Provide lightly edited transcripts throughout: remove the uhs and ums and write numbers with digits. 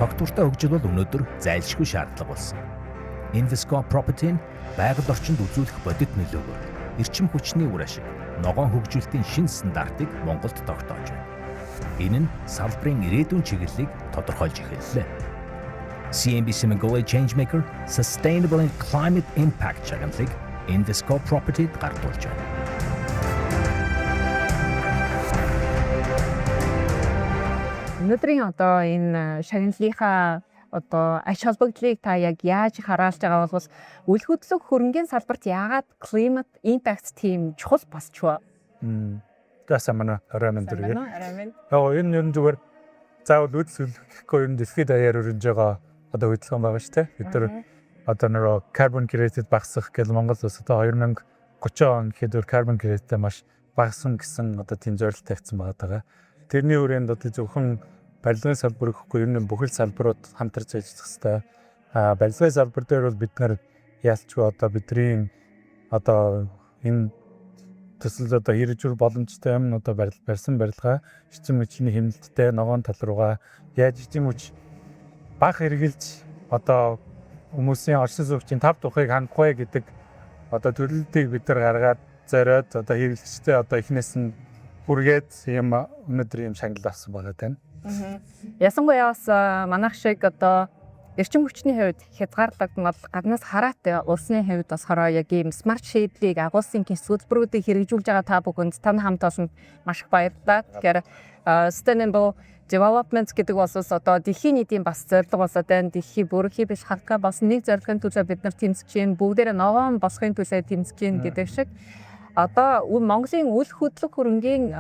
Тогтвортой хөгжил бол өнөөдөр зайлшгүй шаардлага болсон. Invesco Property-ийн байгаль орчинд үзүүлэх бодит нөлөөгөөр эрчим хүчний үр ашиг, ногоон хөгжүүлэлтийн шинэ стандартыг Монголд тогтоож байна. Энэ нь салбарын ирээдүйн чиглэлийг тодорхойлж эхэллээ. CMBC Mongolia Changemaker Sustainable and Climate Impact чаглалыг Invesco Property-д гардуулж байна. Өнөөдрийн одоо энэ шагналынхаа одоо ач холбогдлыг та яг яаж хараалж байгаа бол үл хөдлөх хөрөнгөний салбарт яагаад climate impact team чухал болчихвоо? Тасамана арамын дэрэг. Энэ юм зүгээр заавал үйлчлэхгүй юм дэлхийд даяар өрнж байгаа одоо хөдөлгөөн байгаа шүү дээ. Бид нар одоо нэр carbon credit багасгах гэж Монгол улс одоо 2030 он гэхэд carbon credit маш багасна гэсэн одоо тийм зорилт тавьсан байгаа. Тэрний хүрээнд одоо зөвхөн барилгын салбар гэхгүй ер нь бүхэл салбарууд хамтарч ажиллах хэрэгтэй. Барилгын салбар дээр бол бид нар яалчгүй одоо бидний одоо энэ төсөл одоо хэрэгжүүр боломжтой юм одоо барьсан барилга эрчим хүчний хэмнэлттэй ногоон тал руугаа яаж эрчим хүч бага хэрэгжилж одоо хүмүүсийн орчин суугчийн тав тухыг хандах вэ гэдэг одоо төлөвлөлтийг бид нар гаргаад зориод одоо хэрэглэгчтэй одоо эхнээс нь бүргээд юм өнөөдөр юм шагнал авсан байгаа тань. Ясангуяа бас манайх шиг одоо эрчим хүчний хувьд хязгаарлагдмал гаднаас хараатай улсны хувьд бас хороо яг ийм смарт шийдлийг агуулсан хэлбэрүүдийг хэрэгжүүлж байгаа та бүхэнд тань хамт олонд маш их баярлалаа. Тэгэхээр sustainable development гэдэг бол одоо дэлхийн нийтийн бас зорилго болоод байна. Дэлхийн бүрхий биш хагка бас нэг зорилгын төлөө бид нар тэмцэж байна. Бүгдээрээ ногоон босхын төлөө тэмцэж байна гэдэг шиг одоо Монголын үл хөдлөх хөрөнгийн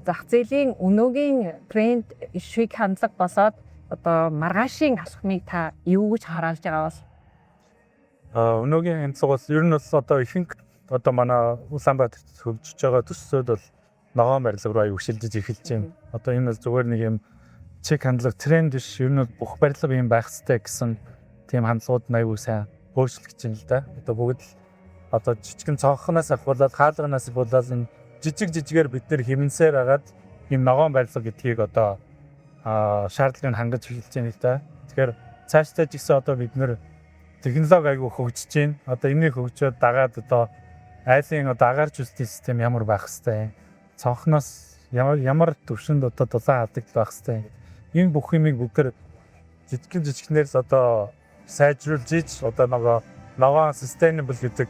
зах зээлийн өнөөгийн тренд шиг хандлага болоод одоо маргаашийн алхмыг та юу гэж хараалж байгаа бол өнөөгийн хандлага бол ер нь бол одоо ихэнх одоо манай Улаанбаатарт хөгжиж байгаа төслүүд бол ногоон барилга руу аяг хөшилж эхэлж байна. Одоо энэ бол зүгээр нэг юм чиг хандлага тренд биш, ер нь бүх барилга юм байх хэрэгтэй гэсэн тийм хандлагууд аягүй сайн өөрчлөгдөж байна л да. Одоо бүгд одоо жижигэн цонхноос ахуулаад хаалганаас болоод энэ жижигээр бид нэр хэмнсээр агаад энэ ногоон барилга гэдгийг одоо шаардлагыг хангаж эхэлж байна л да. Тэгэхээр цаашдаа ч гэсэн одоо бид нэр технологи аягүй хөгжиж байна. Одоо энийг хөгжөөд дагаад одоо айлын одоо агаарч үлдсэн систем ямар байх хэвтэй. Цонхноос ямар төвшөнд одоо дулаан хадагдах байх хэвтэй. Энэ бүх юмыг бүгдээр жижигнээс одоо сайжруулж иж одоо ногоон sustainable гэдэг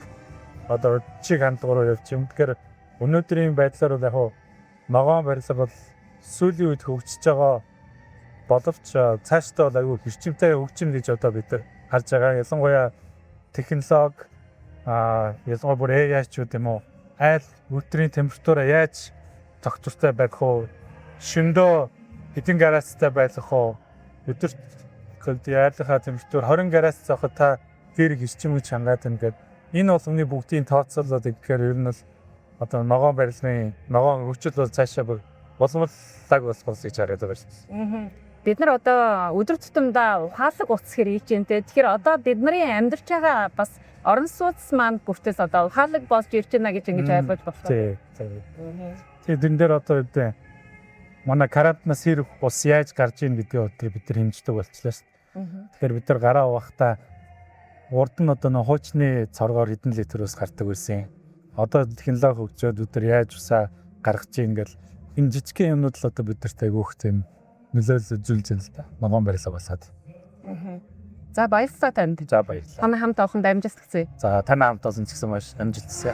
одоо чиг хандлагаар явж юм. Тэгэхээр өнөөдрийн байдлаар бол яг ногоон барилга бол сүүлийн үед хөгжиж байгаа боловч цаашдаа бол аюул эрчимтэй хөгжим гэж одоо бид нар харж байгаа. Ялангуяа технологи ялангуяа бүр AI ч үт юм уу айл өдрийн температураа яаж тогтвортой байх вэ? Шөндөө хэдэн градустай байх вэ? Өдөрт яалынхаа температур 20 градус цахад та гэрэг эрчим хүч хангаад байна гэдэг. Энэ бол өмнө бүгдийн тооцоолоод ихээр ер нь бол одоо ногоон барилгын ногоон хөгжил бол цаашаа боломжлог болох гэж хараад байгаа шүү. Бид нар одоо өдөр тутамдаа ухаалаг утас хэрэгж байна те. Тэгэхээр одоо бидний амьдарч байгаа бас орон сууц маань бүртээс одоо ухаалаг болж ирж байна гэж ингэж ойлгож болох. Тийм. Тэгээд энэ дээр одоо үгүй манай карантинаас ирэх ус яаж гарч ийн гэдгээ бид нар хэмждэг болчихлоо шүү. Тэгэхээр бид нар гараа угахдаа урд нь одоо хуучны цоргоор хэдэн литрээс гардаг байсан. Одоо технологи хөгжөөд бид нар яаж усаа гаргаж ийн гэл энэ жижигхэн юмнууд л одоо бид нарт айгүйх тийм нөлөөлөл үзүүлж байна л да. Ногоон барилга болоод. За баярлалаа танд. За баярлалаа. Таны хамт олонд амжилт хүсье. За таны хамт олон ч гэсэн маш амжилт хүсье.